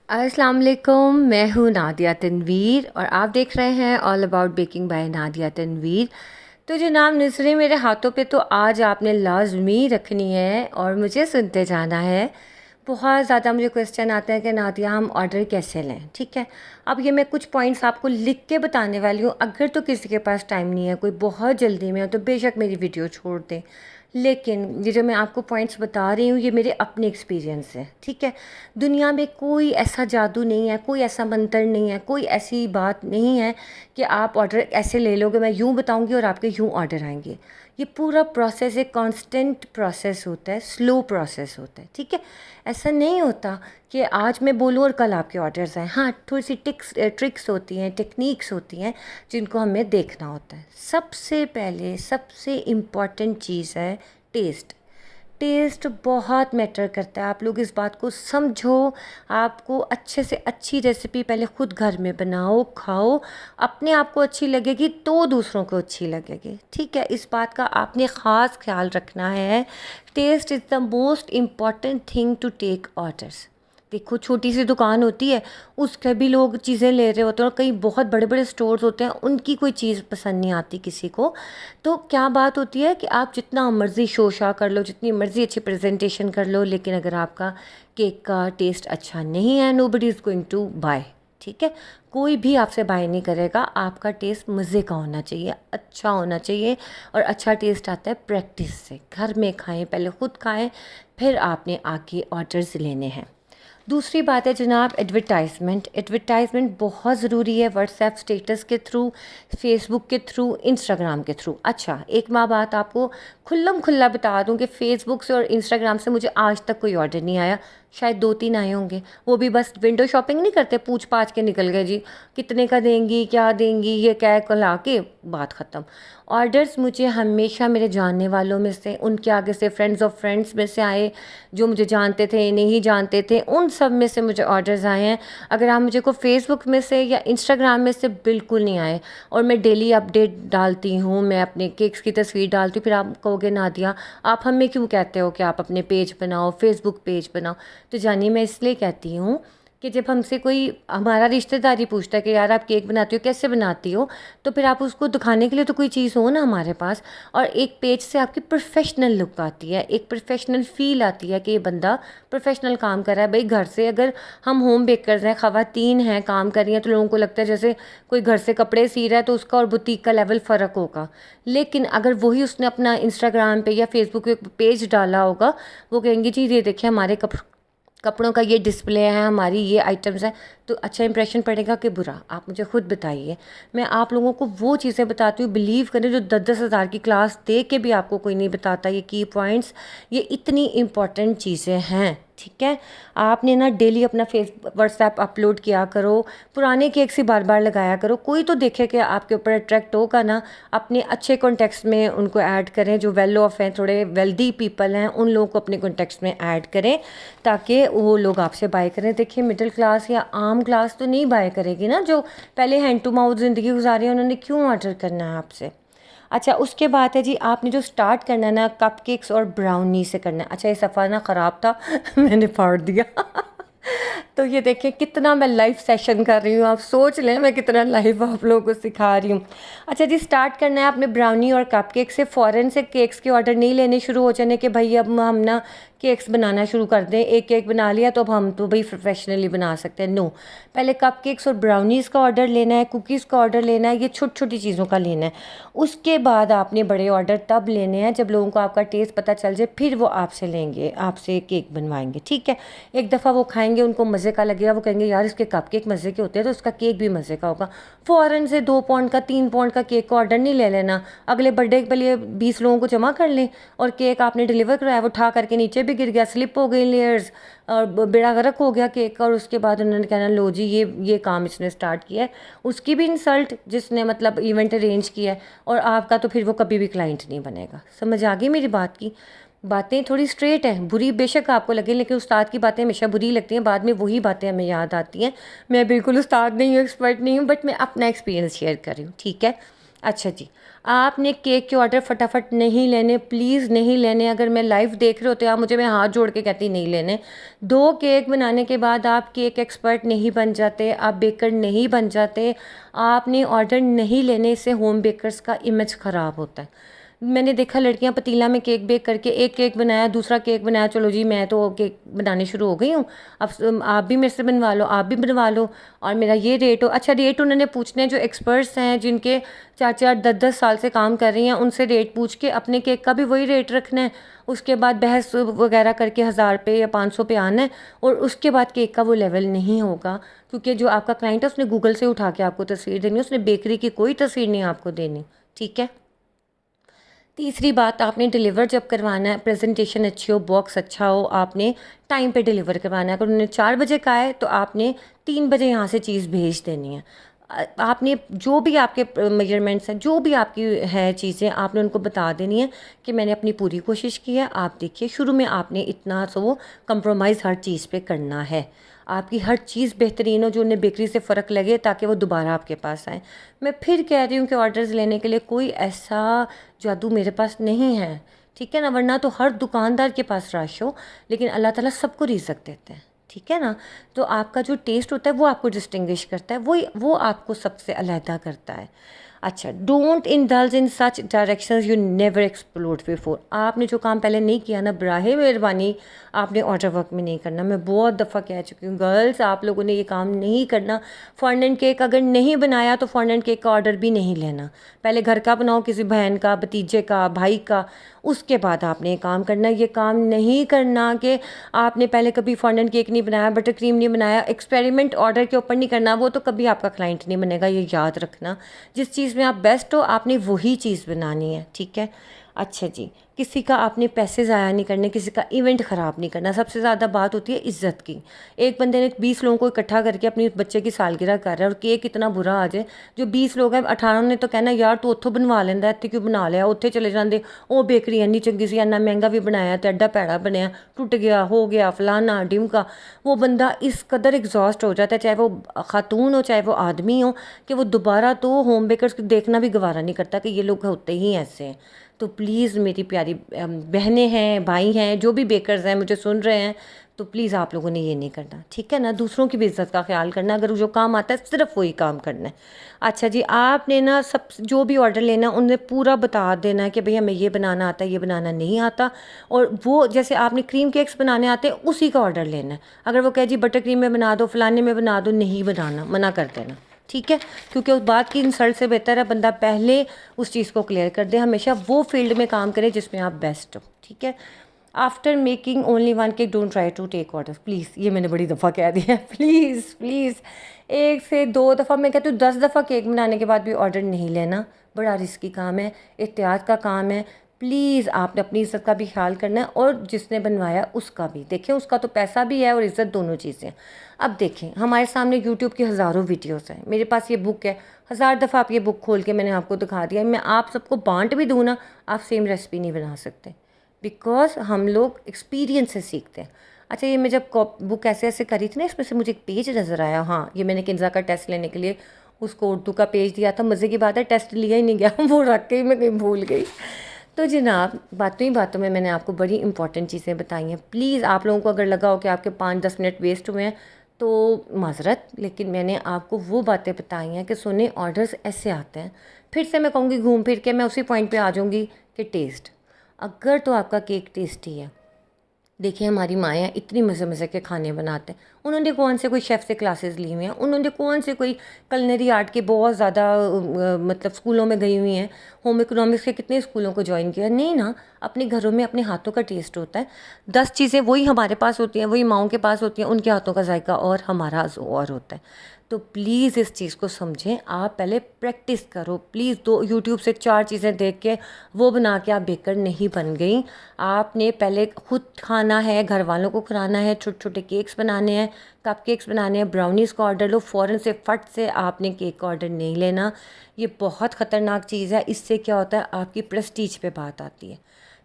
अस्सलाम वालेकुम, मैं हूँ नादिया तनवीर और आप देख रहे हैं all about baking by Nadia Tanveer. तो जनाब नज़रें मेरे हाथों पे तो आज आपने लाजमी रखनी है और मुझे सुनते जाना है। बहुत ज़्यादा मुझे क्वेश्चन आते हैं कि नादिया हम ऑर्डर कैसे लें, ठीक है। अब ये मैं कुछ पॉइंट्स आपको लिख के बताने वाली हूँ। अगर तो किसी के पास टाइम नहीं है, कोई बहुत जल्दी में है, तो बेशक मेरी वीडियो छोड़ दें। लेकिन ये जो मैं आपको पॉइंट्स बता रही हूँ ये मेरे अपने एक्सपीरियंस है, ठीक है। दुनिया में कोई ऐसा जादू नहीं है, कोई ऐसा मंत्र नहीं है, कोई ऐसी बात नहीं है कि आप ऑर्डर ऐसे ले लोगे, मैं यूँ बताऊँगी और आपके यूँ ऑर्डर आएंगे। ये पूरा प्रोसेस एक कांस्टेंट प्रोसेस होता है, स्लो प्रोसेस होता है, ठीक है। ऐसा नहीं होता कि आज मैं बोलूँ और कल आपके ऑर्डर्स आएँ। हाँ, थोड़ी सी ट्रिक्स होती हैं, टेक्निक्स होती हैं जिनको हमें देखना होता है। सबसे पहले सबसे इम्पॉर्टेंट चीज़ है टेस्ट। टेस्ट बहुत मैटर करता है, आप लोग इस बात को समझो। आपको अच्छे से अच्छी रेसिपी पहले खुद घर में बनाओ, खाओ। अपने आप को अच्छी लगेगी तो दूसरों को अच्छी लगेगी, ठीक है। इस बात का आपने ख़ास ख्याल रखना है। Taste is the most important thing to take orders. देखो, छोटी सी दुकान होती है, उसके भी लोग चीज़ें ले रहे होते हैं, और कई बहुत बड़े बड़े स्टोर्स होते हैं, उनकी कोई चीज़ पसंद नहीं आती किसी को। तो क्या बात होती है कि आप जितना मर्ज़ी शोशा कर लो, जितनी मर्ज़ी अच्छी प्रेजेंटेशन कर लो, लेकिन अगर आपका केक का टेस्ट अच्छा नहीं है, nobody is going to buy, ठीक है। कोई भी आपसे बाय नहीं करेगा। आपका टेस्ट मज़े का होना चाहिए, अच्छा होना चाहिए। और अच्छा टेस्ट आता है प्रैक्टिस से। घर में खाएं, पहले ख़ुद खाएं, फिर आपने आके ऑर्डर्स लेने हैं। दूसरी बात है जनाब एडवर्टाइजमेंट। एडवर्टाइजमेंट बहुत ज़रूरी है, व्हाट्सएप स्टेटस के थ्रू, फेसबुक के थ्रू, इंस्टाग्राम के थ्रू। अच्छा, एक माँ बात आपको खुल्लम खुल्ला बता दूं कि फ़ेसबुक से और इंस्टाग्राम से मुझे आज तक कोई ऑर्डर नहीं आया। शायद 2-3 आए होंगे, वो भी बस विंडो शॉपिंग नहीं करते, पूछ पाछ के निकल गए जी, कितने का देंगी, क्या देंगी, ये क्या ला के बात ख़त्म। ऑर्डर्स मुझे हमेशा मेरे जानने वालों में से, उनके आगे से फ्रेंड्स ऑफ फ्रेंड्स में से आए, जो मुझे जानते थे नहीं जानते थे, उन सब में से मुझे ऑर्डर्स आए हैं। अगर आप मुझे को फेसबुक में से या इंस्टाग्राम में से बिल्कुल नहीं आए। और मैं डेली अपडेट डालती हूँ, मैं अपने केक्स की तस्वीर डालती हूँ। फिर आप कहोगे नादिया आप हमें क्यों कहते हो कि आप अपने पेज बनाओ, फेसबुक पेज बनाओ। तो जानिए, मैं इसलिए कहती हूँ कि जब हमसे कोई हमारा रिश्तेदारी पूछता है कि यार आप केक बनाती हो, कैसे बनाती हो, तो फिर आप उसको दिखाने के लिए तो कोई चीज़ हो ना हमारे पास। और एक पेज से आपकी प्रोफेशनल लुक आती है, एक प्रोफेशनल फील आती है कि ये बंदा प्रोफेशनल काम कर रहा है। भाई, घर से अगर हम होम बेकर्स हैं, ख़वातीन हैं, काम कर रही हैं, तो लोगों को लगता है जैसे कोई घर से कपड़े सी रहा है तो उसका और बुटीक का लेवल फ़र्क होगा। लेकिन अगर वही उसने अपना इंस्टाग्राम पे या फेसबुक पे पेज डाला होगा, वो कहेंगे जी ये देखिए हमारे कपड़ों का ये डिस्प्ले है, हमारी ये आइटम्स हैं। तो अच्छा इंप्रेशन पड़ेगा कि बुरा, आप मुझे खुद बताइए। मैं आप लोगों को वो चीज़ें बताती हूँ, बिलीव करें, जो 10-10 हज़ार की क्लास दे के भी आपको कोई नहीं बताता। ये की पॉइंट्स, ये इतनी इम्पॉर्टेंट चीज़ें हैं, ठीक है। आपने ना डेली अपना व्हाट्सएप अपलोड किया करो, पुराने केक्स ही बार बार लगाया करो। कोई तो देखे कि आपके ऊपर अट्रैक्ट होगा ना। अपने अच्छे कॉन्टेक्स्ट में उनको ऐड करें, जो वेल ऑफ हैं, थोड़े वेल्दी पीपल हैं, उन लोगों को अपने कॉन्टेक्स्ट में ऐड करें ताकि वो लोग आपसे बाय करें। देखिए, मिडिल क्लास या आम क्लास तो नहीं बाय करेगी ना, जो पहले हैंड टू माउथ ज़िंदगी गुजारी है, उन्होंने क्यों ऑर्डर करना है आपसे। अच्छा, उसके बाद है जी, आपने जो स्टार्ट करना है ना, कपकेक्स और ब्राउनी से करना है। अच्छा, ये सफ़ा ना ख़राब था मैंने फाड़ दिया तो ये देखिए कितना मैं लाइव सेशन कर रही हूँ, आप सोच लें मैं कितना लाइव आप लोगों को सिखा रही हूँ। अच्छा जी, स्टार्ट करना है आपने ब्राउनी और कपकेक से। फ़ौरन से केक्स के ऑर्डर नहीं लेने शुरू हो जाने कि भाई अब हम ना केक्स बनाना शुरू कर दें, एक केक बना लिया तो अब हम तो भाई प्रोफेशनली बना सकते हैं। नो, पहले कपकेक्स और ब्राउनीज़ का ऑर्डर लेना है, कुकीज़ का ऑर्डर लेना है, ये छोटी छोटी चीज़ों का लेना है। उसके बाद आपने बड़े ऑर्डर तब लेने हैं जब लोगों को आपका टेस्ट पता चल जाए, फिर वो आपसे लेंगे, आपसे केक बनवाएंगे, ठीक है। एक दफ़ा वो खाएंगे, उनको मज़े का लगेगा, वो कहेंगे यार इसके कपकेक मज़े के होते हैं, तो उसका केक भी मज़े का होगा। फ़ौरन से 2 पाउंड का 3 पाउंड का केक का ऑर्डर नहीं ले लेना। अगले बर्थडे के लिए 20 लोगों को जमा कर लें, और केक आपने डिलीवर कराया, वो उठा करके नीचे भी गिर गया, स्लिप हो गई लेयर्स, और बेड़ा गर्क हो गया केक का। और उसके बाद उन्होंने कहना लो जी ये काम इसने स्टार्ट किया है। उसकी भी इंसल्ट जिसने मतलब इवेंट अरेंज किया है, और आपका तो फिर वो कभी भी क्लाइंट नहीं बनेगा। समझ आ गई मेरी बात की। बातें थोड़ी स्ट्रेट हैं, बुरी बेशक आपको लगे, लेकिन उस्ताद की बातें हमेशा बुरी लगती हैं, बाद में वही बातें हमें याद आती हैं। मैं बिल्कुल उस्ताद नहीं हूँ, एक्सपर्ट नहीं हूँ, बट मैं अपना एक्सपीरियंस शेयर कर रही हूँ, ठीक है। अच्छा जी, आपने केक के ऑर्डर फटाफट नहीं लेने, प्लीज़ नहीं लेने। अगर मैं लाइव देख रहे होते आप मुझे, मैं हाथ जोड़ के कहती नहीं लेने। 2 केक बनाने के बाद आप केक एक्सपर्ट नहीं बन जाते, आप बेकर नहीं बन जाते। आपने ऑर्डर नहीं लेने, इससे होम बेकर्स का इमेज ख़राब होता है। मैंने देखा लड़कियां पतीला में केक बेक करके एक केक बनाया, दूसरा केक बनाया, चलो जी मैं तो केक बनाने शुरू हो गई हूँ, अब आप भी मेरे से बनवा लो, आप भी बनवा लो और मेरा ये रेट हो। अच्छा, रेट उन्होंने पूछने हैं जो एक्सपर्ट्स हैं, जिनके 4-4 10-10 साल से काम कर रही हैं, उनसे रेट पूछ के अपने केक का भी वही रेट रखना है। उसके बाद बहस वगैरह करके 1000 पे या 500 पे आना है, और उसके बाद केक का वो लेवल नहीं होगा, क्योंकि जो आपका क्लाइंट है उसने गूगल से उठा के आपको तस्वीर देनी है, उसने बेकरी की कोई तस्वीर नहीं आपको देनी। ठीक है। तीसरी बात, आपने डिलीवर जब करवाना है, प्रेजेंटेशन अच्छी हो, बॉक्स अच्छा हो, आपने टाइम पे डिलीवर करवाना है। अगर उन्होंने 4 बजे कहा है तो आपने 3 बजे यहाँ से चीज़ भेज देनी है। आपने जो भी आपके मेजरमेंट्स हैं, जो भी आपकी है चीज़ें, आपने उनको बता देनी है कि मैंने अपनी पूरी कोशिश की है। आप देखिए, शुरू में आपने इतना सो कंप्रोमाइज़ हर चीज़ पे करना है। आपकी हर चीज़ बेहतरीन हो, जो उन्हें बेकरी से फ़र्क लगे, ताकि वो दोबारा आपके पास आए। मैं फिर कह रही हूँ कि ऑर्डर्स लेने के लिए कोई ऐसा जादू मेरे पास नहीं है, ठीक है ना, वरना तो हर दुकानदार के पास रश हो, लेकिन अल्लाह ताला सबको रिज़्क देते हैं, ठीक है ना। तो आपका जो टेस्ट होता है वो आपको डिस्टिंग्विश करता है, वो आपको सबसे अलहदा करता है। अच्छा, don't indulge in such directions you never explored before. आपने जो काम पहले नहीं किया ना, बराहे मेहरबानी आपने ऑर्डर वर्क में नहीं करना। मैं बहुत दफ़ा कह चुकी हूँ गर्ल्स, आप लोगों ने ये काम नहीं करना। फॉन्डेंट केक अगर नहीं बनाया तो फॉन्डेंट केक का ऑर्डर भी नहीं लेना। पहले घर का बनाओ, किसी बहन का, भतीजे का, भाई का, उसके बाद आपने ये काम करना। ये काम नहीं करना कि आपने पहले कभी फॉन्डेंट केक नहीं बनाया, बटर क्रीम नहीं बनाया, एक्सपेरिमेंट ऑर्डर के ऊपर नहीं करना, वो तो कभी आपका क्लाइंट नहीं बनेगा, ये याद रखना। जिस चीज़ में आप बेस्ट हो, आपने वही चीज़ बनानी है, ठीक है। अच्छा जी, किसी का आपने पैसे ज़ाया नहीं करने, किसी का इवेंट ख़राब नहीं करना। सबसे ज़्यादा बात होती है इज़्ज़त की। एक बंदे ने 20 लोगों को इकट्ठा करके अपनी बच्चे की सालगिरह कर रहा है, और केक इतना बुरा आ जाए, जो 20 लोग हैं 18 ने तो कहना यार तू उत्थों बनवा लेंदा, इत्थे क्यों बना लिया, उत्थे चले जाते, वो बेकरी इन्नी चंगी सी, इन्ना महंगा भी बनाया तो एडा भैड़ा बनया, टुट गया, हो गया, फलाना ढिमका। वो बंदा इस कदर एग्जॉस्ट हो जाता है, चाहे वो खातून हो चाहे वो आदमी हो, कि वो दोबारा तो होम बेकर्स को देखना भी गवारा नहीं करता कि ये लोग होते ही ऐसे हैं। तो प्लीज़ मेरी प्यारी बहनें हैं, भाई हैं, जो भी बेकर्स हैं मुझे सुन रहे हैं, तो प्लीज़ आप लोगों ने ये नहीं करना, ठीक है ना। दूसरों की भी इज़्ज़त का ख्याल करना, अगर जो काम आता है सिर्फ वही काम करना है। अच्छा जी, आपने ना सब जो भी ऑर्डर लेना उन्हें पूरा बता देना है कि भई हमें ये बनाना आता है, ये बनाना नहीं आता। और वो जैसे आपने क्रीम केक्स बनाने आते हैं उसी का ऑर्डर लेना है। अगर वो कहे जी बटर क्रीम में बना दो, फलाने में बना दो, नहीं बनाना, मना कर देना, ठीक है। क्योंकि उस बात की इंसल्ट से बेहतर है बंदा पहले उस चीज़ को क्लियर कर दे। हमेशा वो फील्ड में काम करें जिसमें आप बेस्ट हो, ठीक है। After making only 1 cake don't try to take order, please. ये मैंने बड़ी दफ़ा कह दिया है, प्लीज़ प्लीज़। 1 से 2 दफ़ा, मैं कहती हूँ 10 दफ़ा केक बनाने के बाद भी ऑर्डर नहीं लेना। बड़ा रिस्की काम है, एहतियात का काम है। प्लीज़ आपने अपनी इज़्ज़त का भी ख्याल करना है, और जिसने बनवाया उसका भी देखें, उसका तो पैसा भी है और इज़्ज़त, दोनों चीज़ें। अब देखें, हमारे सामने यूट्यूब की हज़ारों वीडियोस हैं, मेरे पास ये बुक है, 1000 दफ़ा आप ये बुक खोल के मैंने आपको दिखा दिया। मैं आप सबको बांट भी दूँ ना, आप सेम रेसिपी नहीं बना सकते, बिकॉज हम लोग एक्सपीरियंस से सीखते हैं। अच्छा, ये मैं जब बुक ऐसे ऐसे करी थी ना, इसमें से मुझे एक पेज नज़र आया। हाँ, ये मैंने किन्जा का टेस्ट लेने के लिए उसको उर्दू का पेज दिया था। मज़े की बात है टेस्ट लिया ही नहीं गया वो रख के ही मैं कहीं भूल गई। तो जनाब, बातों ही बातों में मैंने आपको बड़ी इंपॉर्टेंट चीज़ें बताई हैं। प्लीज़ आप लोगों को अगर लगा हो कि आपके 5-10 मिनट वेस्ट हुए हैं तो माजरत, लेकिन मैंने आपको वो बातें बताई हैं कि सुने, ऑर्डर्स ऐसे आते हैं। फिर से मैं कहूँगी, घूम फिर के मैं उसी पॉइंट पे आ जाऊँगी कि टेस्ट, अगर तो आपका केक टेस्टी है। देखिए, हमारी माएँ इतनी मज़े मज़े के खाने बनाते हैं, उन्होंने कौन से कोई शेफ़ से क्लासेस ली हुई हैं, उन्होंने कौन से कोई कलनरी आर्ट के बहुत ज़्यादा मतलब स्कूलों में गई हुई हैं, होम इकोनॉमिक्स के कितने स्कूलों को ज्वाइन किया, नहीं ना। अपने घरों में अपने हाथों का टेस्ट होता है। 10 चीज़ें वही हमारे पास होती हैं, वही माँओं के पास होती हैं, उनके हाथों का जायका और हमारा और होता है। तो प्लीज़ इस चीज़ को समझें, आप पहले प्रैक्टिस करो प्लीज़। दो यूट्यूब से 4 चीज़ें देख के वो बना के आप बेकर नहीं बन गई। आपने पहले खुद खाना है, घर वालों को खिलाना है, छोटे छोटे केक्स बनाने हैं, कप केक्स बनाने हैं, ब्राउनीज़ का ऑर्डर लो फ़ौरन से, फट से आपने केक का ऑर्डर नहीं लेना। ये बहुत ख़तरनाक चीज़ है। इससे क्या होता है, आपकी प्रेस्टीज पे बात आती है।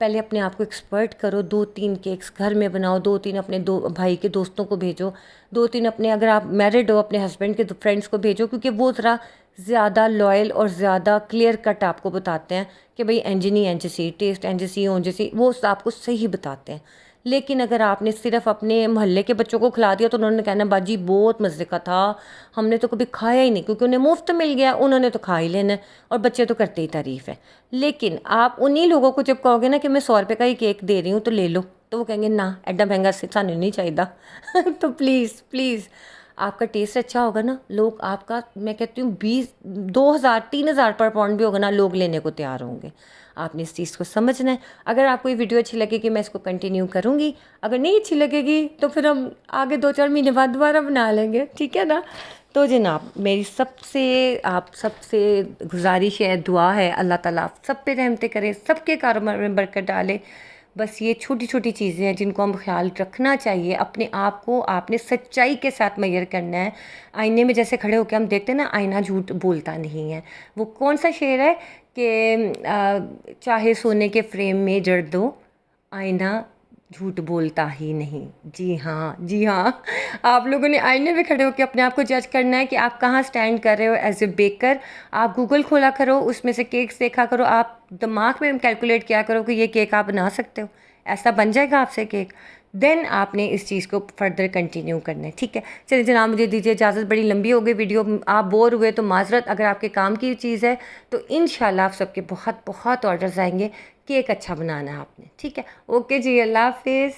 पहले अपने आप को एक्सपर्ट करो, 2-3 केक्स घर में बनाओ, 2-3 अपने भाई के दोस्तों को भेजो, 2-3 अपने, अगर आप मैरिड हो, अपने हस्बैंड के फ्रेंड्स को भेजो, क्योंकि वो ज़रा ज़्यादा लॉयल और ज़्यादा क्लियर कट आपको बताते हैं कि भाई इंज नहीं इंज सी, टेस्ट इंज सी ओंज सी, वो आपको सही बताते हैं। लेकिन अगर आपने सिर्फ अपने मोहल्ले के बच्चों को खिला दिया तो उन्होंने कहना बाजी बहुत मज़े का था, हमने तो कभी खाया ही नहीं, क्योंकि उन्हें मुफ्त मिल गया, उन्होंने तो खा ही लेना है, और बच्चे तो करते ही तारीफ़ है। लेकिन आप उन्हीं लोगों को जब कहोगे ना कि मैं 100 रुपये का ही केक दे रही हूँ तो ले लो, तो वो कहेंगे ना एडा महंगा सानू नहीं चाहिए। तो प्लीज़ प्लीज़, आपका टेस्ट अच्छा होगा ना, लोग आपका, मैं कहती हूँ 2000 2000 3,000 पर पाउंड भी होगा ना, लोग लेने को तैयार होंगे। आपने इस चीज़ को समझना है। अगर आपको ये वीडियो अच्छी लगेगी मैं इसको कंटिन्यू करूँगी, अगर नहीं अच्छी लगेगी तो फिर हम आगे 2-4 महीने बाद दोबारा बना लेंगे, ठीक है ना। तो जनाब मेरी आप सबसे गुजारिश है, दुआ है, अल्लाह ताला आप सब पे रहमतें करे, सबके कारोबार में बरकत डाले। बस ये छोटी छोटी चीज़ें हैं जिनको हम ख्याल रखना चाहिए। अपने आप को आपने सच्चाई के साथ मैयर करना है। आईने में जैसे खड़े होकर हम देखते हैं ना, आईना झूठ बोलता नहीं है। वो कौन सा शेर है कि चाहे सोने के फ्रेम में जड़ दो, आईना झूठ बोलता ही नहीं। जी हाँ, जी हाँ। आप लोगों ने आईने में खड़े होकर अपने आप को जज करना है कि आप कहाँ स्टैंड कर रहे हो एज ए बेकर। आप गूगल खोला करो, उसमें से केक्स देखा करो, आप दिमाग में कैलकुलेट किया करो कि ये केक आप बना सकते हो, ऐसा बन जाएगा आपसे केक। देन आपने इस चीज़ को फर्दर कंटिन्यू करना है, ठीक है। चलिए जनाब मुझे दीजिए इजाज़त, बड़ी लंबी हो गई वीडियो, आप बोर हुए तो माजरत। अगर आपके काम की चीज़ है तो इंशाल्लाह आप सबके बहुत बहुत ऑर्डर्स आएंगे। केक अच्छा बनाना है आपने, ठीक है। ओके जी, अल्लाह हाफिज़।